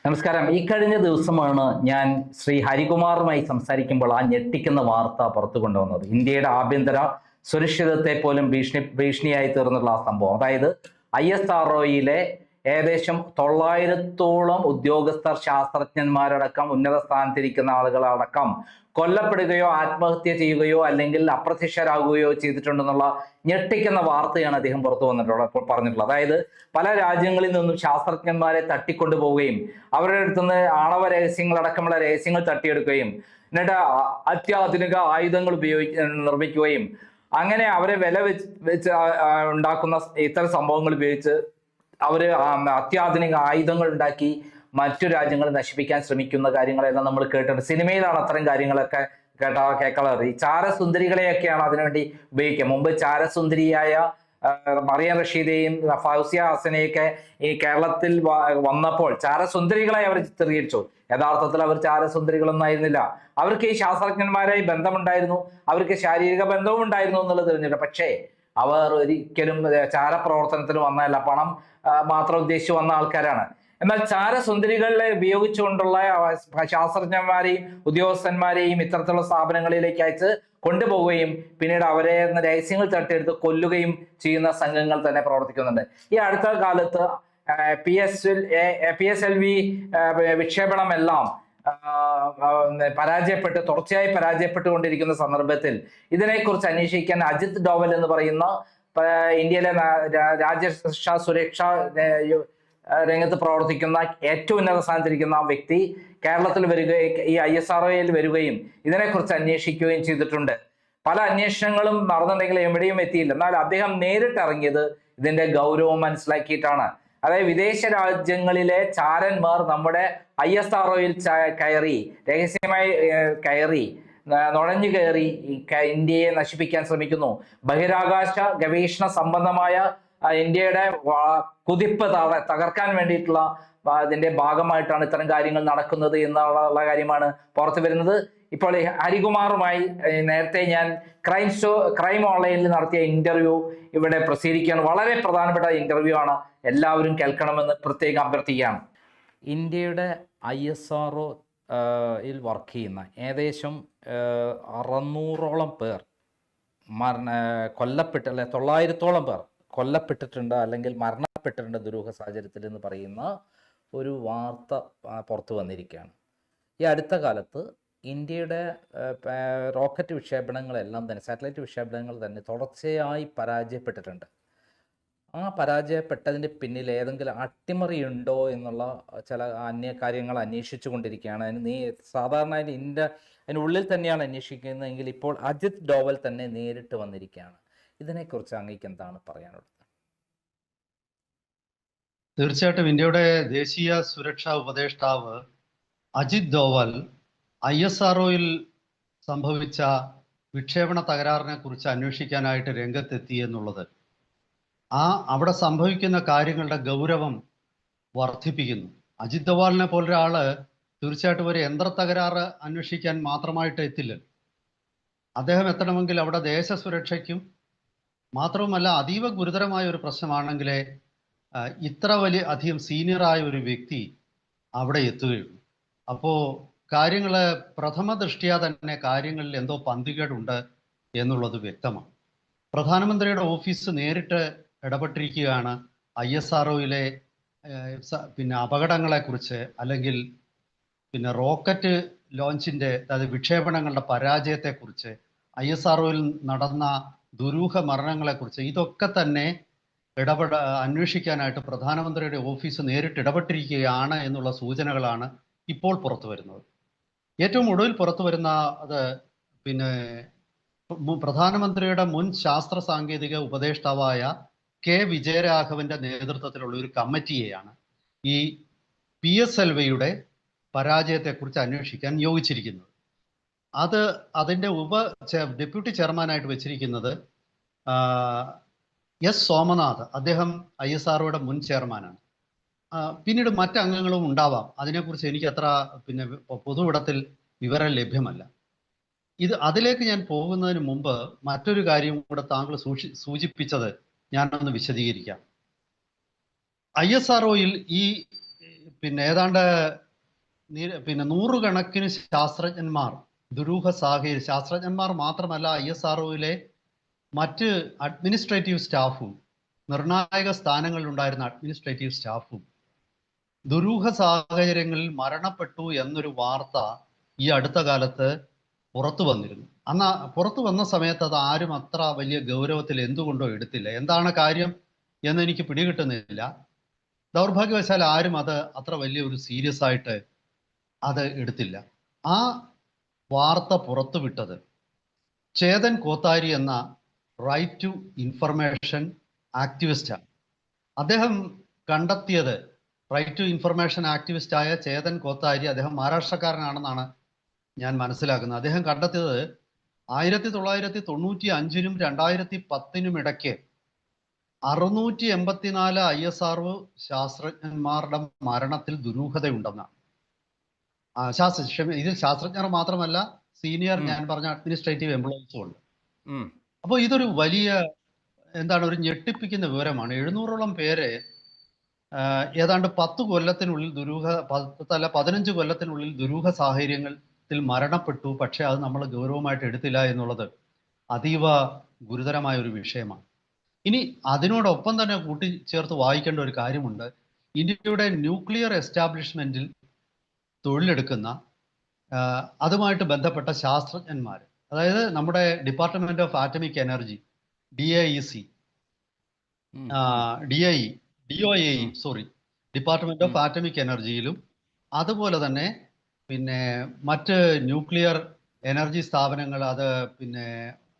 നമസ്കാരം. ഈ കഴിഞ്ഞ ദിവസമാണ് ഞാൻ ശ്രീ ഹരികുമാറുമായി സംസാരിക്കുമ്പോൾ ആ ഞെട്ടിക്കുന്ന വാർത്ത പുറത്തു കൊണ്ടുവന്നത്. ഇന്ത്യയുടെ ആഭ്യന്തര സുരക്ഷിതത്തെ പോലും ഭീഷണിയായി തീർന്നുള്ള ആ സംഭവം. അതായത് ISROയിലെ ഏകദേശം 900ഓളം ഉദ്യോഗസ്ഥർ, ശാസ്ത്രജ്ഞന്മാരടക്കം ഉന്നത സ്ഥാനത്തിരിക്കുന്ന ആളുകളടക്കം കൊല്ലപ്പെടുകയോ ആത്മഹത്യ ചെയ്യുകയോ അല്ലെങ്കിൽ അപ്രത്യക്ഷരാകുകയോ ചെയ്തിട്ടുണ്ടെന്നുള്ള ഞെട്ടിക്കുന്ന വാർത്തയാണ് അദ്ദേഹം പുറത്തു പറഞ്ഞിട്ടുള്ളത്. അതായത് പല രാജ്യങ്ങളിൽ നിന്നും ശാസ്ത്രജ്ഞന്മാരെ തട്ടിക്കൊണ്ടുപോവുകയും അവരുടെ അടുത്തുനിന്ന് ആണവ രഹസ്യങ്ങളടക്കമുള്ള രഹസ്യങ്ങൾ തട്ടിയെടുക്കുകയും എന്നിട്ട് അത്യാധുനിക ആയുധങ്ങൾ നിർമ്മിക്കുകയും അങ്ങനെ അവരെ വില വെച്ച് ഉണ്ടാക്കുന്ന ഇത്തരം സംഭവങ്ങൾ ഉപയോഗിച്ച് അവര് അത്യാധുനിക ആയുധങ്ങൾ ഉണ്ടാക്കി മറ്റു രാജ്യങ്ങൾ നശിപ്പിക്കാൻ ശ്രമിക്കുന്ന കാര്യങ്ങളെല്ലാം നമ്മൾ കേട്ടിട്ടുണ്ട്. സിനിമയിലാണ് അത്തരം കാര്യങ്ങളൊക്കെ കേൾക്കാറുള്ളത്. ഈ ചാരസുന്ദരികളെയൊക്കെയാണ് അതിനുവേണ്ടി ഉപയോഗിക്കുക. മുമ്പ് ചാരസുന്ദരിയായ മറിയം റഷീദയെയും ഫൗസിയ ഹസനെയൊക്കെ ഈ കേരളത്തിൽ വന്നപ്പോൾ ചാരസുന്ദരികളെ അവർ ചിത്രീകരിച്ചു. യഥാർത്ഥത്തിൽ അവർ ചാരസുന്ദരികളൊന്നും ആയിരുന്നില്ല. അവർക്ക് ഈ ശാസ്ത്രജ്ഞന്മാരായി ബന്ധമുണ്ടായിരുന്നു, അവർക്ക് ശാരീരിക ബന്ധവും ഉണ്ടായിരുന്നു എന്നുള്ളത് തെളിഞ്ഞില്ല. പക്ഷേ അവർ ഒരിക്കലും ചാരപ്രവർത്തനത്തിന് വന്നതല്ല, പണം മാത്രം ഉദ്ദേശിച്ച് വന്ന ആൾക്കാരാണ്. എന്നാൽ ചാരസുന്ദരികളെ ഉപയോഗിച്ചുകൊണ്ടുള്ള ശാസ്ത്രജ്ഞന്മാരെയും ഉദ്യോഗസ്ഥന്മാരെയും ഇത്തരത്തിലുള്ള സ്ഥാപനങ്ങളിലേക്ക് അയച്ച് കൊണ്ടുപോവുകയും പിന്നീട് അവരെ രഹസ്യങ്ങൾ തട്ടിയെടുത്ത് കൊല്ലുകയും ചെയ്യുന്ന സംഘങ്ങൾ തന്നെ പ്രവർത്തിക്കുന്നുണ്ട്. ഈ അടുത്ത കാലത്ത് PSLV വിക്ഷേപണമെല്ലാം തുടർച്ചയായി പരാജയപ്പെട്ടുകൊണ്ടിരിക്കുന്ന സന്ദർഭത്തിൽ ഇതിനെക്കുറിച്ച് അന്വേഷിക്കാൻ അജിത് ഡോവൽ എന്ന് പറയുന്ന ഇന്ത്യയിലെ രാജ്യരക്ഷാ സുരക്ഷാ രംഗത്ത് പ്രവർത്തിക്കുന്ന ഏറ്റവും ഉന്നത സ്ഥാനത്തിരിക്കുന്ന വ്യക്തി കേരളത്തിൽ വരികയും ഈ ISROയിൽ വരികയും ഇതിനെക്കുറിച്ച് അന്വേഷിക്കുകയും ചെയ്തിട്ടുണ്ട്. പല അന്വേഷണങ്ങളും നടന്നിട്ടുണ്ടെങ്കിലും എവിടെയും എത്തിയില്ല. എന്നാൽ അദ്ദേഹം നേരിട്ടിറങ്ങിയത് ഇതിന്റെ ഗൗരവം മനസ്സിലാക്കിയിട്ടാണ്. അതായത് വിദേശ രാജ്യങ്ങളിലെ ചാരന്മാർ നമ്മുടെ ISROയിൽ കയറി, രഹസ്യമായി നുഴഞ്ഞു കയറി ഇന്ത്യയെ നശിപ്പിക്കാൻ ശ്രമിക്കുന്നു. ബഹിരാകാശ ഗവേഷണ സംബന്ധമായ ഇന്ത്യയുടെ കുതിപ്പ് തകർക്കാൻ വേണ്ടിയിട്ടുള്ള അതിന്റെ ഭാഗമായിട്ടാണ് ഇത്തരം കാര്യങ്ങൾ നടക്കുന്നത് എന്നുള്ള കാര്യമാണ് പുറത്തു വരുന്നത്. ഇപ്പോൾ ഹരികുമാറുമായി നേരത്തെ ഞാൻ ക്രൈം ഓൺലൈനിൽ നടത്തിയ ഇന്റർവ്യൂ ഇവിടെ പ്രസിദ്ധീകരിക്കുകയാണ്. വളരെ പ്രധാനപ്പെട്ട ഇന്റർവ്യൂ ആണ്, എല്ലാവരും കേൾക്കണമെന്ന് പ്രത്യേകം അഭ്യർത്ഥിക്കുകയാണ്. ഇന്ത്യയുടെ ISROയിൽ വർക്ക് ചെയ്യുന്ന ഏകദേശം 600ഓളം പേർ കൊല്ലപ്പെട്ട്, അല്ലെ 900ഓളം പേർ കൊല്ലപ്പെട്ടിട്ടുണ്ട് അല്ലെങ്കിൽ മരണപ്പെട്ടിട്ടുണ്ട് ദുരൂഹ സാഹചര്യത്തിൽ എന്ന് പറയുന്ന ഒരു വാർത്ത പുറത്തു വന്നിരിക്കുകയാണ്. ഈ അടുത്ത കാലത്ത് ഇന്ത്യയുടെ റോക്കറ്റ് വിക്ഷേപണങ്ങളെല്ലാം തന്നെ, സാറ്റലൈറ്റ് വിക്ഷേപണങ്ങൾ തന്നെ തുടർച്ചയായി പരാജയപ്പെട്ടിട്ടുണ്ട്. ആ പരാജയപ്പെട്ടതിൻ്റെ പിന്നിൽ ഏതെങ്കിലും അട്ടിമറി ഉണ്ടോ എന്നുള്ള ചില കാര്യങ്ങൾ അന്വേഷിച്ചു കൊണ്ടിരിക്കുകയാണ്. സാധാരണ അതിനുള്ളിൽ തന്നെയാണ് അന്വേഷിക്കുന്നതെങ്കിൽ ഇപ്പോൾ അജിത് ഡോവൽ തന്നെ നേരിട്ട് വന്നിരിക്കുകയാണ്. ഇതിനെക്കുറിച്ച് അങ്ങേക്ക് എന്താണ് പറയാനുള്ളത്? തീർച്ചയായിട്ടും ഇന്ത്യയുടെ ദേശീയ സുരക്ഷാ ഉപദേഷ്ടാവ് അജിത് ഡോവൽ ISROയിൽ സംഭവിച്ച വിക്ഷേപണ തകരാറിനെ കുറിച്ച് അന്വേഷിക്കാനായിട്ട് രംഗത്തെത്തി എന്നുള്ളത് അവിടെ സംഭവിക്കുന്ന കാര്യങ്ങളുടെ ഗൗരവം വർദ്ധിപ്പിക്കുന്നു. അജിത് ഡോവലിനെ പോലൊരാള് തീർച്ചയായിട്ടും ഒരു യന്ത്ര തകരാറ് അന്വേഷിക്കാൻ മാത്രമായിട്ട് എത്തില്ല. അദ്ദേഹം എത്തണമെങ്കിൽ അവിടെ ദേശസുരക്ഷയ്ക്കും മാത്രവുമല്ല അതീവ ഗുരുതരമായ ഒരു പ്രശ്നമാണെങ്കിലേ ഇത്ര അധികം സീനിയറായ ഒരു വ്യക്തി അവിടെ എത്തുകയുള്ളൂ. അപ്പോൾ കാര്യങ്ങൾ പ്രഥമ ദൃഷ്ട്യാ തന്നെ കാര്യങ്ങളിൽ എന്തോ പന്തികേടുണ്ട് എന്നുള്ളത് വ്യക്തമാണ്. പ്രധാനമന്ത്രിയുടെ ഓഫീസ് നേരിട്ട് ഇടപെട്ടിരിക്കുകയാണ് ISROയിലെ അപകടങ്ങളെക്കുറിച്ച്, അല്ലെങ്കിൽ റോക്കറ്റ് ലോഞ്ചിൻ്റെ, അതായത് വിക്ഷേപണങ്ങളുടെ പരാജയത്തെക്കുറിച്ച്, ISROയിൽ നടന്ന ദുരൂഹ മരണങ്ങളെക്കുറിച്ച് ഇതൊക്കെ തന്നെ അന്വേഷിക്കാനായിട്ട് പ്രധാനമന്ത്രിയുടെ ഓഫീസ് നേരിട്ട് ഇടപെട്ടിരിക്കുകയാണ് എന്നുള്ള സൂചനകളാണ് ഇപ്പോൾ പുറത്തു വരുന്നത്. ഏറ്റവും ഒടുവിൽ പുറത്തു വരുന്ന പ്രധാനമന്ത്രിയുടെ മുൻ ശാസ്ത്ര സാങ്കേതിക ഉപദേഷ്ടാവായ K വിജയരാഘവന്റെ നേതൃത്വത്തിലുള്ള ഒരു കമ്മിറ്റിയെയാണ് ഈ PSLVയുടെ പരാജയത്തെക്കുറിച്ച് അന്വേഷിക്കാൻ നിയോഗിച്ചിരിക്കുന്നത്. അതിൻ്റെ ഡെപ്യൂട്ടി ചെയർമാനായിട്ട് വെച്ചിരിക്കുന്നത് S സോമനാഥ്. അദ്ദേഹം ISROയുടെ മുൻ ചെയർമാനാണ്. പിന്നീട് മറ്റംഗങ്ങളും ഉണ്ടാവാം, അതിനെക്കുറിച്ച് എനിക്ക് അത്ര പൊതുവിടത്തിൽ വിവരം ലഭ്യമല്ല. അതിലേക്ക് ഞാൻ പോകുന്നതിന് മുമ്പ് മറ്റൊരു കാര്യം കൂടെ താങ്കൾ സൂചിപ്പിച്ചത് ഞാനൊന്ന് വിശദീകരിക്കാം. ISROയിൽ ഈ പിന്നെ ഏതാണ്ട് പിന്നെ നൂറുകണക്കിന് ശാസ്ത്രജ്ഞന്മാർ ശാസ്ത്രജ്ഞന്മാർ മാത്രമല്ല ISROയിലെ മറ്റ് അഡ്മിനിസ്ട്രേറ്റീവ് സ്റ്റാഫും നിർണായക സ്ഥാനങ്ങളിൽ ഉണ്ടായിരുന്ന അഡ്മിനിസ്ട്രേറ്റീവ് സ്റ്റാഫും ദുരൂഹ സാഹചര്യങ്ങളിൽ മരണപ്പെട്ടു എന്നൊരു വാർത്ത ഈ അടുത്ത കാലത്ത് പുറത്തു വന്നിരുന്നു. അന്ന് പുറത്തു വന്ന സമയത്ത് അത് ആരും അത്ര വലിയ ഗൗരവത്തിൽ എന്തുകൊണ്ടോ എടുത്തില്ല. എന്താണ് കാര്യം എന്ന് എനിക്ക് പിടികിട്ടുന്നില്ല. ദൗർഭാഗ്യവശാൽ ആരും അത് അത്ര വലിയ ഒരു സീരിയസ് ആയിട്ട് അത് എടുത്തില്ല. ആ വാർത്ത പുറത്തുവിട്ടത് ചേതൻ കോത്താരി എന്ന റൈറ്റ് ടു ഇൻഫർമേഷൻ ആക്ടിവിസ്റ്റാണ്. അദ്ദേഹം കണ്ടെത്തിയത്, റൈറ്റ് ടു ഇൻഫർമേഷൻ ആക്ടിവിസ്റ്റ് ആയ ചേതൻ കോത്താരി, അദ്ദേഹം മഹാരാഷ്ട്രക്കാരനാണെന്നാണ് ഞാൻ മനസ്സിലാക്കുന്നത്. അദ്ദേഹം കണ്ടെത്തിയത് 1995-നും 2010-നും ഇടയ്ക്ക് 684 ISRO ശാസ്ത്രജ്ഞന്മാരുടെ മരണത്തിൽ ദുരൂഹതയുണ്ടെന്നാണ്. ഇതിൽ ശാസ്ത്രജ്ഞർ മാത്രമല്ല, സീനിയർ ഞാൻ പറഞ്ഞ അഡ്മിനിസ്ട്രേറ്റീവ് എംപ്ലോയീസും ഉണ്ട്. അപ്പോൾ ഇതൊരു വലിയ ഒരു ഞെട്ടിപ്പിക്കുന്ന വിവരമാണ്. 700ഓളം പേര് ഏതാണ്ട് 10 കൊല്ലത്തിനുള്ളിൽ 15 കൊല്ലത്തിനുള്ളിൽ ദുരൂഹ സാഹചര്യത്തിൽ മരണപ്പെട്ടു. പക്ഷെ അത് നമ്മൾ ഗൗരവമായിട്ട് എടുത്തില്ല എന്നുള്ളത് അതീവ ഗുരുതരമായ ഒരു വിഷയമാണ്. ഇനി അതിനോടൊപ്പം തന്നെ കൂട്ടിച്ചേർത്ത് വായിക്കേണ്ട ഒരു കാര്യമുണ്ട്. ഇന്ത്യയുടെ ന്യൂക്ലിയർ എസ്റ്റാബ്ലിഷ്മെന്റിൽ തൊഴിലെടുക്കുന്ന അതുമായിട്ട് ബന്ധപ്പെട്ട ശാസ്ത്രജ്ഞന്മാർ, അതായത് നമ്മുടെ department of atomic energy, department of atomic എനർജിയിലും അതുപോലെ തന്നെ പിന്നെ മറ്റ് ന്യൂക്ലിയർ എനർജി സ്ഥാപനങ്ങൾ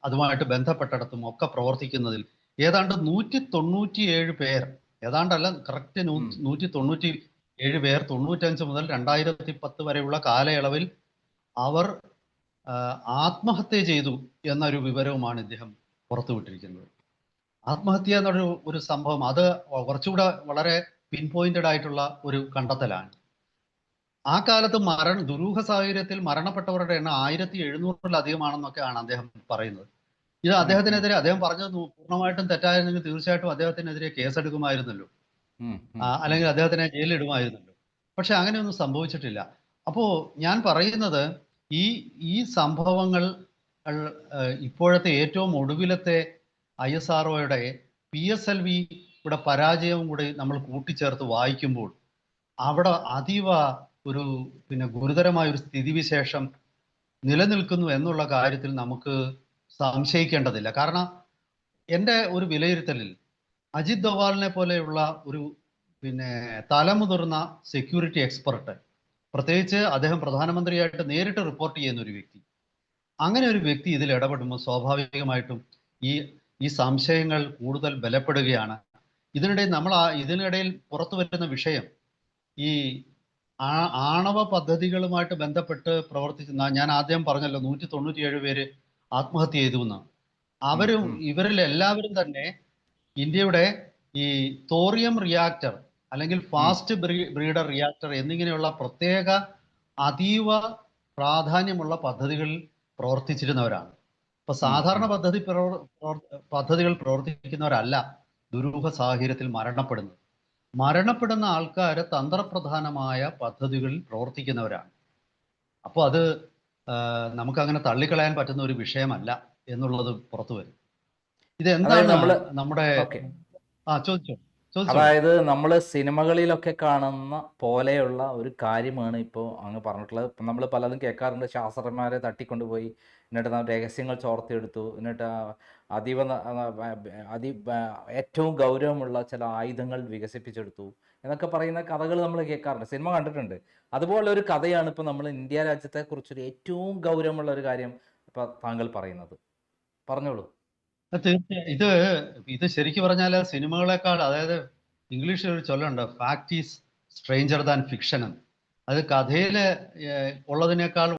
അതുമായിട്ട് ബന്ധപ്പെട്ടിടത്തും ഒക്കെ പ്രവർത്തിക്കുന്നതിൽ ഏതാണ്ട് 197 പേർ, ഏതാണ്ടല്ല കറക്റ്റ് 197 പേർ 95 മുതൽ 2010 വരെയുള്ള കാലയളവിൽ അവർ ആത്മഹത്യ ചെയ്തു എന്നൊരു വിവരവുമാണ് ഇദ്ദേഹം പുറത്തുവിട്ടിരിക്കുന്നത്. ആത്മഹത്യ ഒരു സംഭവം, അത് കുറച്ചുകൂടെ വളരെ പിൻ പോയിന്റഡ് ആയിട്ടുള്ള ഒരു കണ്ടെത്തലാണ്. ആ കാലത്ത് ദുരൂഹ സാഹചര്യത്തിൽ മരണപ്പെട്ടവരുടെ എണ്ണം 1700-ലധികമാണെന്നൊക്കെയാണ് അദ്ദേഹം പറയുന്നത്. ഇത് അദ്ദേഹം പറഞ്ഞത് പൂർണ്ണമായിട്ടും തെറ്റായിരുന്നെങ്കിൽ തീർച്ചയായിട്ടും അദ്ദേഹത്തിനെതിരെ കേസെടുക്കുമായിരുന്നല്ലോ, അല്ലെങ്കിൽ അദ്ദേഹത്തിനെ ജയിലിലിടുമായിരുന്നല്ലോ. പക്ഷെ അങ്ങനെയൊന്നും സംഭവിച്ചിട്ടില്ല. അപ്പോ ഞാൻ പറയുന്നത് ഈ സംഭവങ്ങൾ ഇപ്പോഴത്തെ ഏറ്റവും ഒടുവിലത്തെ ISROയുടെ PSLV പരാജയവും കൂടി നമ്മൾ കൂട്ടിച്ചേർത്ത് വായിക്കുമ്പോൾ അവിടെ അതീവ ഒരു ഗുരുതരമായ ഒരു സ്ഥിതിവിശേഷം നിലനിൽക്കുന്നു എന്നുള്ള കാര്യത്തിൽ നമുക്ക് സംശയിക്കേണ്ടതില്ല. കാരണം എൻ്റെ ഒരു വിലയിരുത്തലിൽ അജിത് ദോവാലിനെ പോലെയുള്ള ഒരു തലമുതിർന്ന സെക്യൂരിറ്റി എക്സ്പെർട്ട്, പ്രത്യേകിച്ച് അദ്ദേഹം പ്രധാനമന്ത്രിയായിട്ട് നേരിട്ട് റിപ്പോർട്ട് ചെയ്യുന്ന ഒരു വ്യക്തി, അങ്ങനെ ഒരു വ്യക്തി ഇതിൽ ഇടപെടുമ്പോൾ സ്വാഭാവികമായിട്ടും ഈ സംശയങ്ങൾ കൂടുതൽ ബലപ്പെടുകയാണ്. ഇതിനിടയിൽ പുറത്തു വരുന്ന വിഷയം ഈ ആണവ പദ്ധതികളുമായിട്ട് ബന്ധപ്പെട്ട് പ്രവർത്തിക്കുന്ന, ഞാൻ ആദ്യം പറഞ്ഞല്ലോ 197 പേര് ആത്മഹത്യ ചെയ്തു എന്ന്. ഇവരിൽ എല്ലാവരും തന്നെ ഇന്ത്യയുടെ ഈ തോറിയം റിയാക്ടർ അല്ലെങ്കിൽ ഫാസ്റ്റ് ബ്രീഡർ റിയാക്ടർ എന്നിങ്ങനെയുള്ള പ്രത്യേക അതീവ പ്രാധാന്യമുള്ള പദ്ധതികളിൽ പ്രവർത്തിച്ചിരുന്നവരാണ്. ഇപ്പൊ സാധാരണ പദ്ധതികൾ പ്രവർത്തിക്കുന്നവരല്ല ദുരൂഹ സാഹചര്യത്തിൽ മരണപ്പെടുന്ന ആൾക്കാർ തന്ത്രപ്രധാനമായ പദ്ധതികളിൽ പ്രവർത്തിക്കുന്നവരാണ്. അപ്പോൾ അത് നമുക്കങ്ങനെ തള്ളിക്കളയാൻ പറ്റുന്ന ഒരു വിഷയമല്ല എന്നുള്ളത് പുറത്തു വരും. ഇതെന്താണ് നമ്മുടെ ചോദിച്ചോ. അതായത് നമ്മൾ സിനിമകളിലൊക്കെ കാണുന്ന പോലെയുള്ള ഒരു കാര്യമാണ് ഇപ്പോൾ അങ്ങ് പറഞ്ഞിട്ടുള്ളത്. ഇപ്പം നമ്മൾ പലതും കേൾക്കാറുണ്ട്, ശാസ്ത്രജ്ഞന്മാരെ തട്ടിക്കൊണ്ടുപോയി എന്നിട്ട് രഹസ്യങ്ങൾ ചോർത്തിയെടുത്തു, എന്നിട്ട് ഏറ്റവും ഗൗരവമുള്ള ചില ആയുധങ്ങൾ വികസിപ്പിച്ചെടുത്തു എന്നൊക്കെ പറയുന്ന കഥകൾ നമ്മൾ കേൾക്കാറുണ്ട്, സിനിമ കണ്ടിട്ടുണ്ട്. അതുപോലെ ഒരു കഥയാണ് ഇപ്പോൾ നമ്മൾ ഇന്ത്യ രാജ്യത്തെക്കുറിച്ചൊരു ഏറ്റവും ഗൗരവമുള്ള ഒരു കാര്യം ഇപ്പോൾ താങ്കൾ പറയുന്നത്. പറഞ്ഞോളൂ. തീർച്ചയായും ഇത് ശരിക്കും പറഞ്ഞാൽ സിനിമകളെക്കാൾ, അതായത് ഇംഗ്ലീഷിൽ ഒരു ചൊല്ലുണ്ട്, fact is stranger than fiction എന്ന്. അത് കഥയിൽ ഉള്ളതിനേക്കാൾ